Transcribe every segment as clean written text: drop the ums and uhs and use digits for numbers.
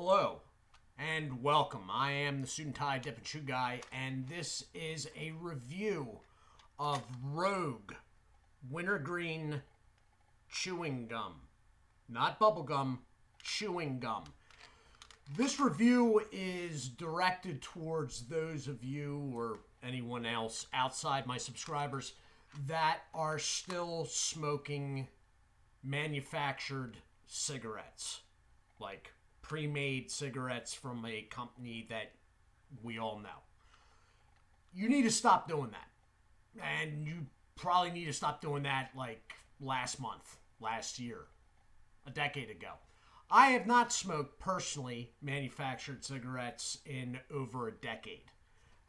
Hello and welcome. I am the Suit&Tie Dip&ChewGuy, and this is a review of Rogue Wintergreen Chewing Gum. Not bubblegum, chewing gum. This review is directed towards those of you or anyone else outside my subscribers that are still smoking manufactured cigarettes, like pre-made cigarettes from a company that we all know. You need to stop doing that. And you probably need to stop doing that like last month, last year, a decade ago. I have not smoked personally manufactured cigarettes in over a decade.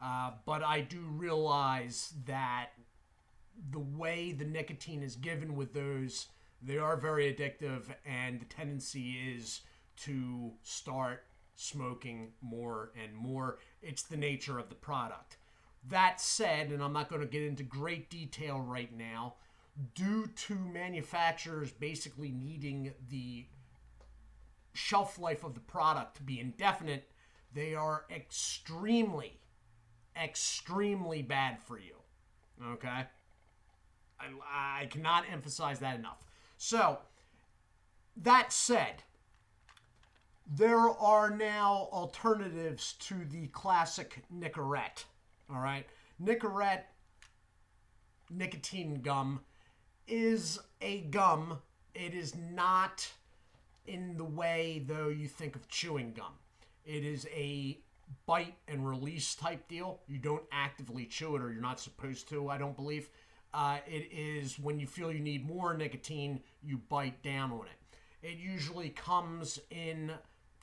But I do realize that the way the nicotine is given with those, they are very addictive, and the tendency is to start smoking more and more. It's the nature of the product. That said, and I'm not going to get into great detail right now, due to manufacturers basically needing the shelf life of the product to be indefinite, they are extremely bad for you. Okay? I cannot emphasize that enough. So, that said, there are now alternatives to the classic Nicorette. All right? Nicorette nicotine gum is a gum. It is not in the way, though, you think of chewing gum. It is a bite and release type deal. You don't actively chew it, or you're not supposed to, I don't believe. It is when you feel you need more nicotine, you bite down on it. It usually comes in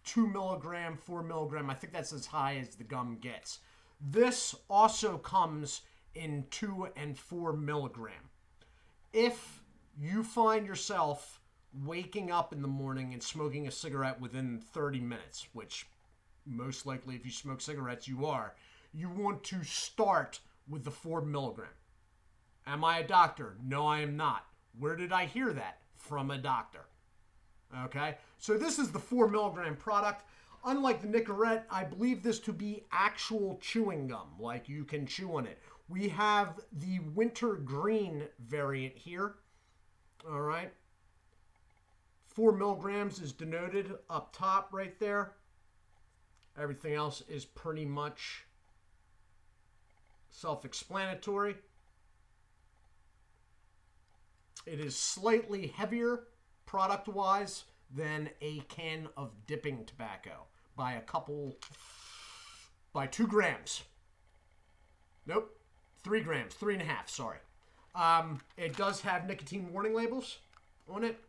2 milligram, 4 milligram. I think that's as high as the gum gets. This also comes in 2 and 4 milligram. If you find yourself waking up in the morning and smoking a cigarette within 30 minutes, which most likely if you smoke cigarettes you are, you want to start with the 4 milligram. Am I a doctor? No, I am not. Where did I hear that? From a doctor. Okay, so this is the 4 milligram product. Unlike the Nicorette, I believe this to be actual chewing gum, like you can chew on it. We have the wintergreen variant here. All right, 4 milligrams is denoted up top right there. Everything else is pretty much self-explanatory. It is slightly heavier product-wise than a can of dipping tobacco by 2 grams. Nope, 3 grams, 3.5, sorry. It does have nicotine warning labels on it.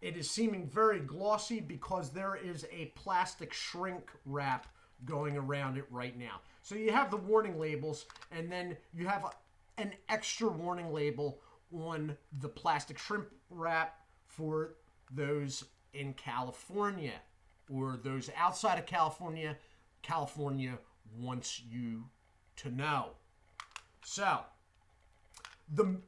It is seeming very glossy because there is a plastic shrink wrap going around it right now. So you have the warning labels, and then you have an extra warning label on the plastic shrimp wrap for those in California, or those outside of California. California wants you to know. So the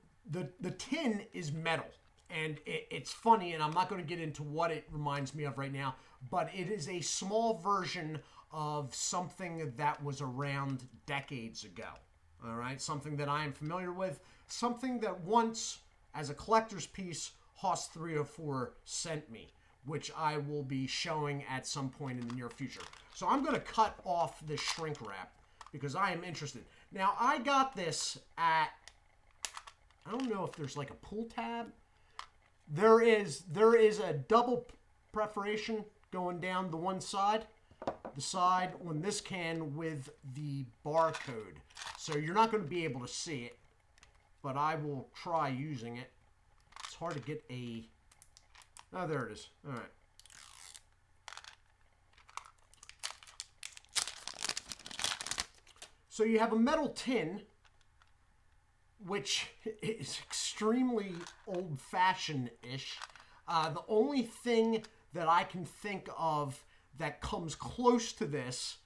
tin is metal, and it's funny, and I'm not going to get into what it reminds me of right now, but it is a small version of something that was around decades ago. All right, something that I am familiar with, something that once, as a collector's piece, Hoss 304 sent me, which I will be showing at some point in the near future. So I'm going to cut off this shrink wrap because I am interested. Now, I got this at, I don't know if there's like a pull tab. There is a double perforation going down the one side, the side on this can with the barcode. So you're not going to be able to see it, but I will try using it. It's hard to get a... Oh, there it is. All right. So you have a metal tin, which is extremely old-fashioned-ish. The only thing that I can think of that comes close to this,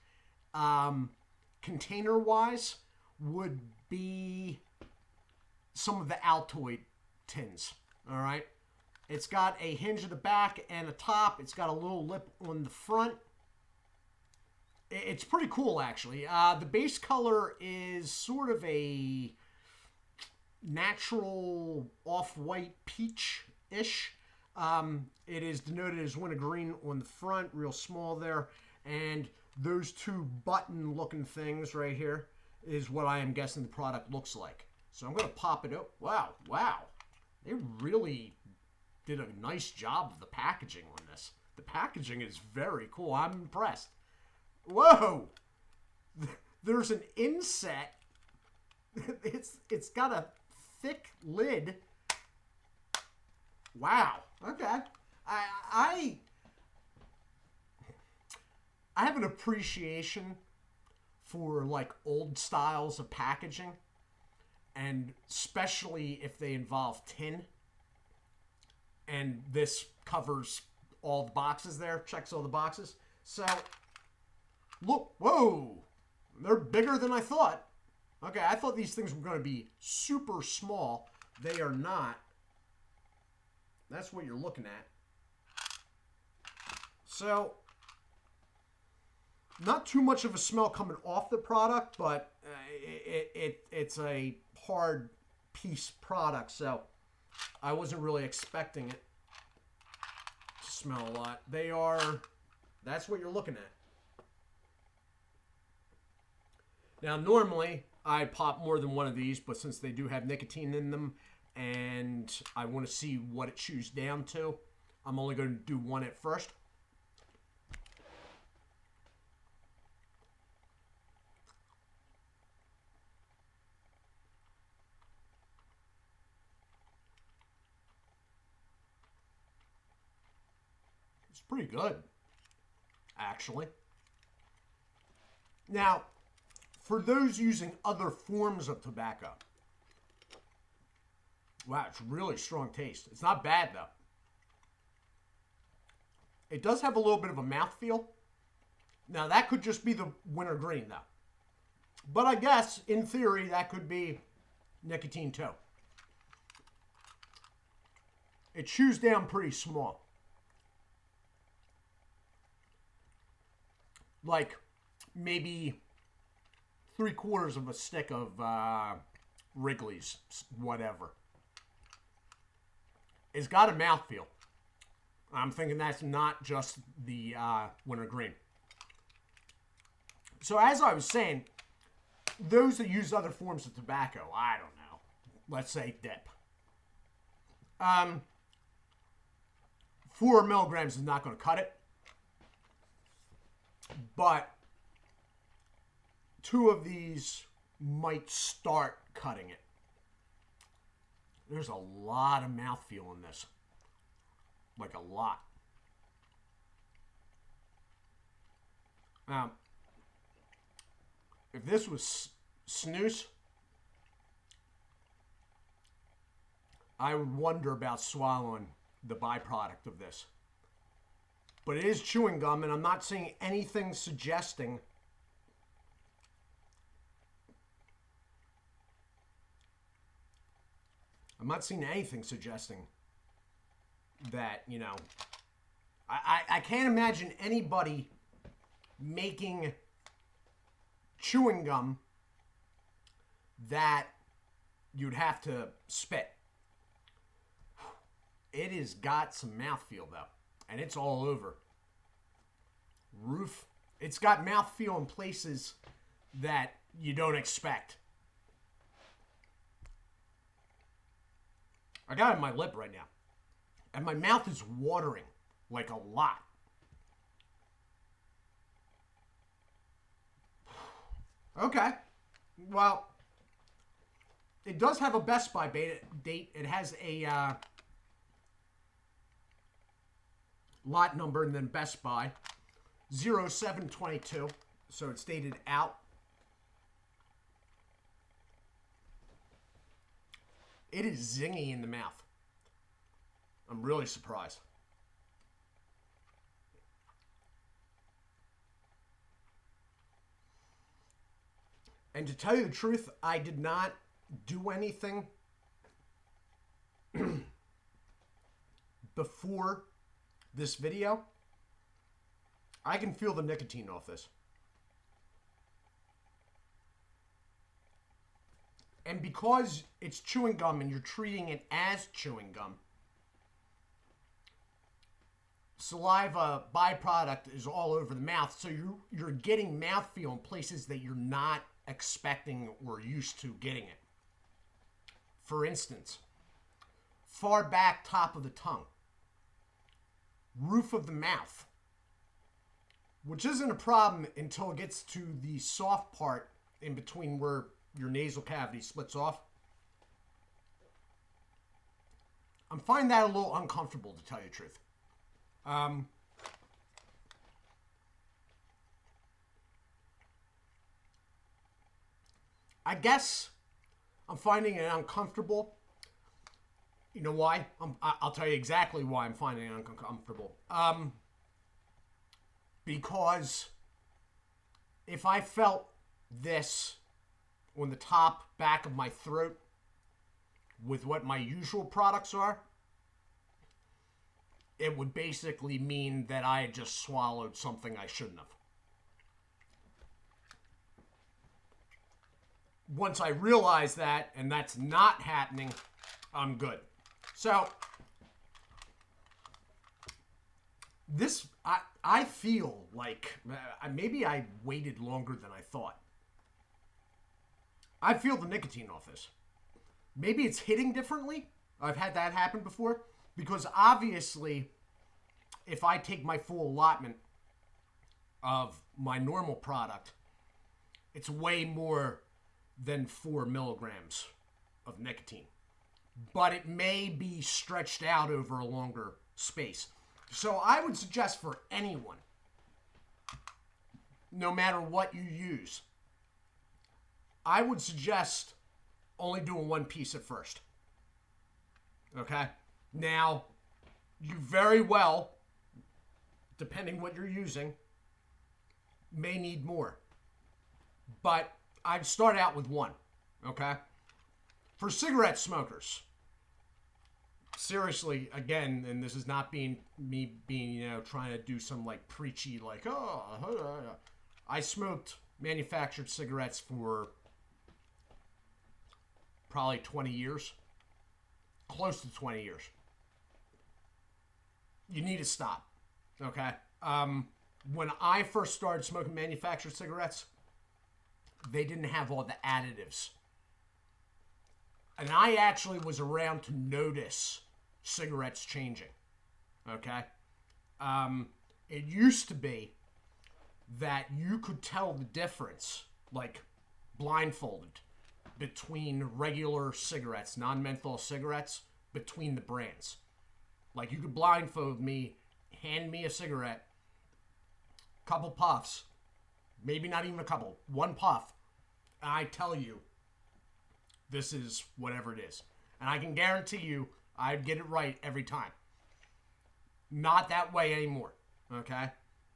container-wise, would be some of the Altoid tins. All right. It's got a hinge at the back and a top. It's got a little lip on the front. It's pretty cool, actually. The base color is sort of a natural off-white peach-ish. It is denoted as wintergreen on the front, real small there. And those two button-looking things right here is what I am guessing the product looks like. So I'm going to pop it out. Wow, wow. They really did a nice job of the packaging on this. The packaging is very cool. I'm impressed. Whoa! There's an inset. It's got a thick lid. Wow. Okay. I have an appreciation for like old styles of packaging, and especially if they involve tin. And this covers all the boxes there, checks all the boxes. So, look, whoa, they're bigger than I thought. Okay, I thought these things were going to be super small. They are not. That's what you're looking at. So, not too much of a smell coming off the product, but it's a hard piece product, so I wasn't really expecting it to smell a lot. That's what you're looking at. Now, normally, I pop more than one of these, but since they do have nicotine in them, and I want to see what it chews down to, I'm only going to do one at first. It's pretty good, actually. Now, for those using other forms of tobacco, wow, it's really strong taste. It's not bad, though. It does have a little bit of a mouthfeel. Now, that could just be the wintergreen, though. But I guess, in theory, that could be nicotine, too. It chews down pretty small. Like, maybe 3/4 of a stick of Wrigley's, whatever. It's got a mouthfeel. I'm thinking that's not just the wintergreen. So as I was saying, those that use other forms of tobacco, I don't know, let's say dip. 4 milligrams is not going to cut it. But 2 of these might start cutting it. There's a lot of mouthfeel in this. Like a lot. Now, if this was snus, I would wonder about swallowing the byproduct of this. But it is chewing gum, and I'm not seeing anything suggesting that, you know, I can't imagine anybody making chewing gum that you'd have to spit. It has got some mouthfeel, though. And it's all over. Roof. It's got mouthfeel in places that you don't expect. I got it in my lip right now. And my mouth is watering. Like a lot. Okay. Well, it does have a Best Buy date. It has a lot number and then Best Buy 0722, so it's dated out. It is zingy in the mouth. I'm really surprised. And to tell you the truth, I did not do anything before this video. I can feel the nicotine off this. And because it's chewing gum and you're treating it as chewing gum, saliva byproduct is all over the mouth, so you're getting mouthfeel in places that you're not expecting or used to getting it. For instance, far back top of the tongue, roof of the mouth, which isn't a problem until it gets to the soft part in between where your nasal cavity splits off. I'm finding that a little uncomfortable, to tell you the truth. I guess I'm finding it uncomfortable. You know why? I'll tell you exactly why I'm finding it uncomfortable. Because if I felt this on the top back of my throat with what my usual products are, it would basically mean that I had just swallowed something I shouldn't have. Once I realize that, and that's not happening, I'm good. So, this, I feel like, maybe I waited longer than I thought. I feel the nicotine off this. Maybe it's hitting differently. I've had that happen before. Because obviously, if I take my full allotment of my normal product, it's way more than 4 milligrams of nicotine. But it may be stretched out over a longer space. So I would suggest for anyone, no matter what you use, I would suggest only doing one piece at first. Okay? Now, you very well, depending what you're using, may need more. But I'd start out with one, okay? For cigarette smokers, seriously, again, and this is not me being, trying to do some like preachy, like, I smoked manufactured cigarettes for probably 20 years, close to 20 years. You need to stop, okay? When I first started smoking manufactured cigarettes, they didn't have all the additives. And I actually was around to notice cigarettes changing, okay? It used to be that you could tell the difference, like blindfolded, between regular cigarettes, non-menthol cigarettes, between the brands. Like, you could blindfold me, hand me a cigarette, couple puffs, maybe not even a couple, one puff, and I tell you, this is whatever it is. And I can guarantee you, I'd get it right every time. Not that way anymore, okay?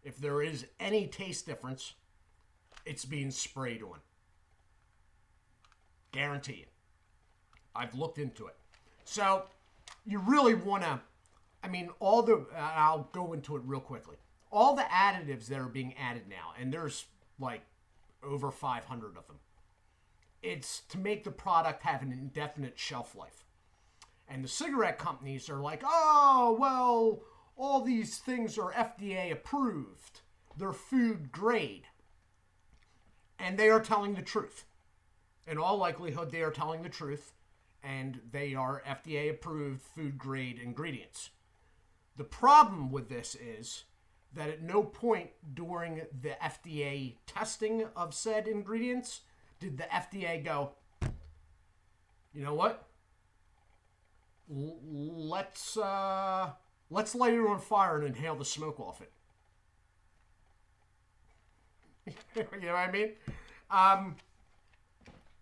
If there is any taste difference, it's being sprayed on. Guarantee you. I've looked into it. So, you really want to, I'll go into it real quickly. All the additives that are being added now, and there's like over 500 of them, it's to make the product have an indefinite shelf life. And the cigarette companies are like, oh, well, all these things are FDA approved. They're food grade. And they are telling the truth. In all likelihood, they are telling the truth. And they are FDA approved food grade ingredients. The problem with this is that at no point during the FDA testing of said ingredients did the FDA go, you know what? Let's light it on fire and inhale the smoke off it. You know what I mean?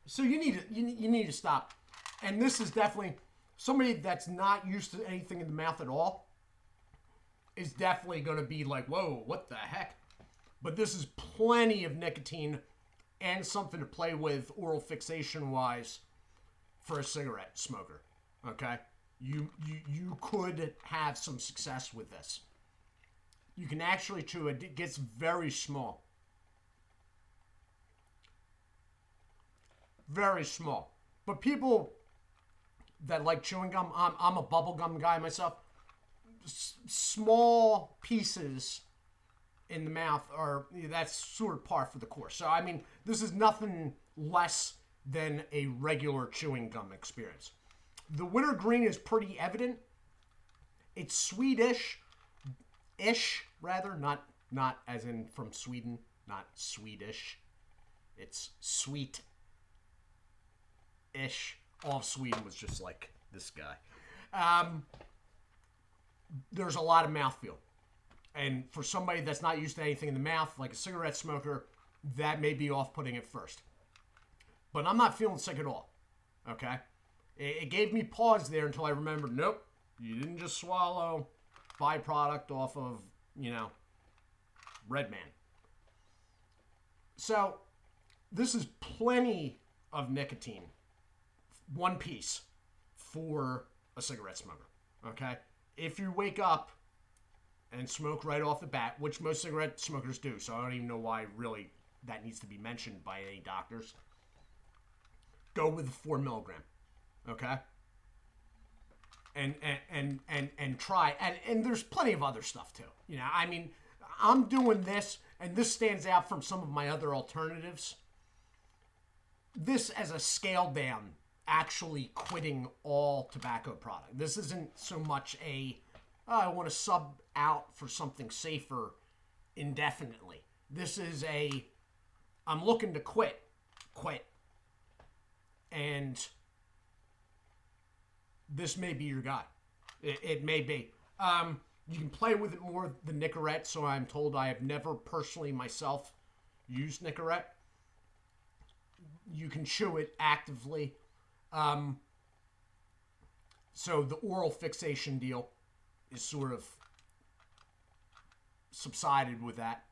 So you need to stop. And this is definitely somebody that's not used to anything in the mouth at all is definitely going to be like, whoa, what the heck? But this is plenty of nicotine and something to play with oral fixation wise for a cigarette smoker. Okay? You could have some success with this. You can actually chew it. It gets very small. Very small. But people that like chewing gum, I'm a bubble gum guy myself. Small pieces in the mouth that's sort of par for the course. So I mean, this is nothing less than a regular chewing gum experience. The wintergreen is pretty evident. It's Swedish, rather, not as in from Sweden, not Swedish. It's sweet-ish. All of Sweden was just like this guy. There's a lot of mouthfeel. And for somebody that's not used to anything in the mouth, like a cigarette smoker, that may be off-putting at first. But I'm not feeling sick at all, okay? It gave me pause there until I remembered, nope, you didn't just swallow byproduct off of, Red Man. So, this is plenty of nicotine, one piece, for a cigarette smoker, okay? If you wake up and smoke right off the bat, which most cigarette smokers do, so I don't even know why really that needs to be mentioned by any doctors, go with the 4 milligram, okay? And try, and there's plenty of other stuff too. I mean, I'm doing this, and this stands out from some of my other alternatives. This as a scale down, actually quitting all tobacco product. This isn't so much I want to sub out for something safer indefinitely. This is I'm looking to quit. And this may be your guy. It may be. You can play with it more than Nicorette, so I'm told. I have never personally myself used Nicorette. You can chew it actively. So the oral fixation deal is sort of subsided with that.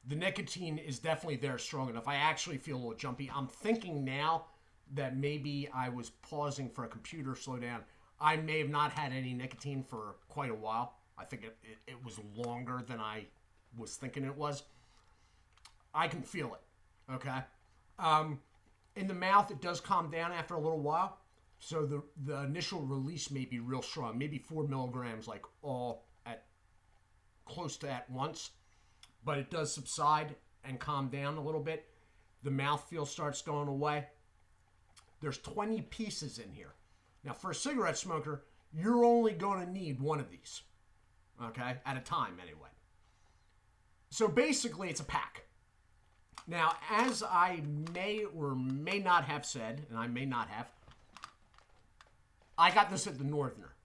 The nicotine is definitely there strong enough. I actually feel a little jumpy. I'm thinking now that maybe I was pausing for a computer slowdown. I may have not had any nicotine for quite a while. I think it was longer than I was thinking it was. I can feel it, okay? In the mouth, it does calm down after a little while. So the initial release may be real strong. Maybe 4 milligrams, like all at close to at once. But it does subside and calm down a little bit. The mouthfeel starts going away. There's 20 pieces in here. Now, for a cigarette smoker, you're only going to need one of these, okay, at a time anyway. So basically, it's a pack. Now, as I may or may not have said, and I may not have, I got this at the Northerner.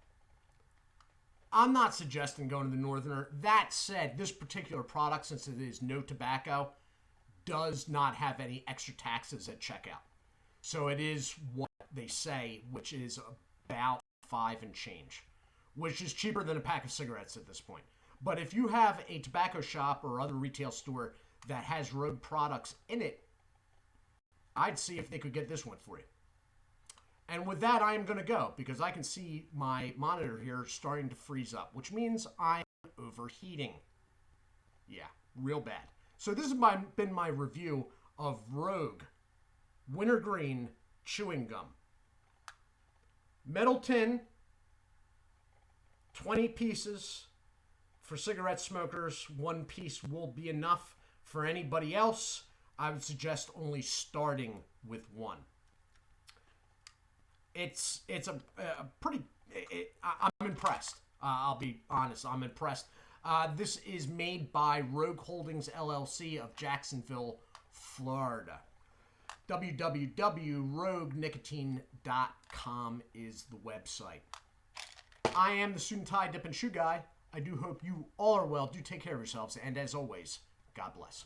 I'm not suggesting going to the Northerner. That said, this particular product, since it is no tobacco, does not have any extra taxes at checkout. So it is what they say, which is about $5 and change, which is cheaper than a pack of cigarettes at this point. But if you have a tobacco shop or other retail store that has Rogue products in it, I'd see if they could get this one for you. And with that, I am going to go because I can see my monitor here starting to freeze up, which means I'm overheating. Yeah, real bad. So this has been my review of Rogue Wintergreen Chewing Gum. Metal tin, 20 pieces. For cigarette smokers, one piece will be enough. For anybody else, I would suggest only starting with one. It's a pretty... I'm impressed. I'll be honest. I'm impressed. This is made by Rogue Holdings, LLC of Jacksonville, Florida. www.roguenicotine.com is the website. I am the Suit&Tie Dip&ChewGuy. I do hope you all are well. Do take care of yourselves. And as always, God bless.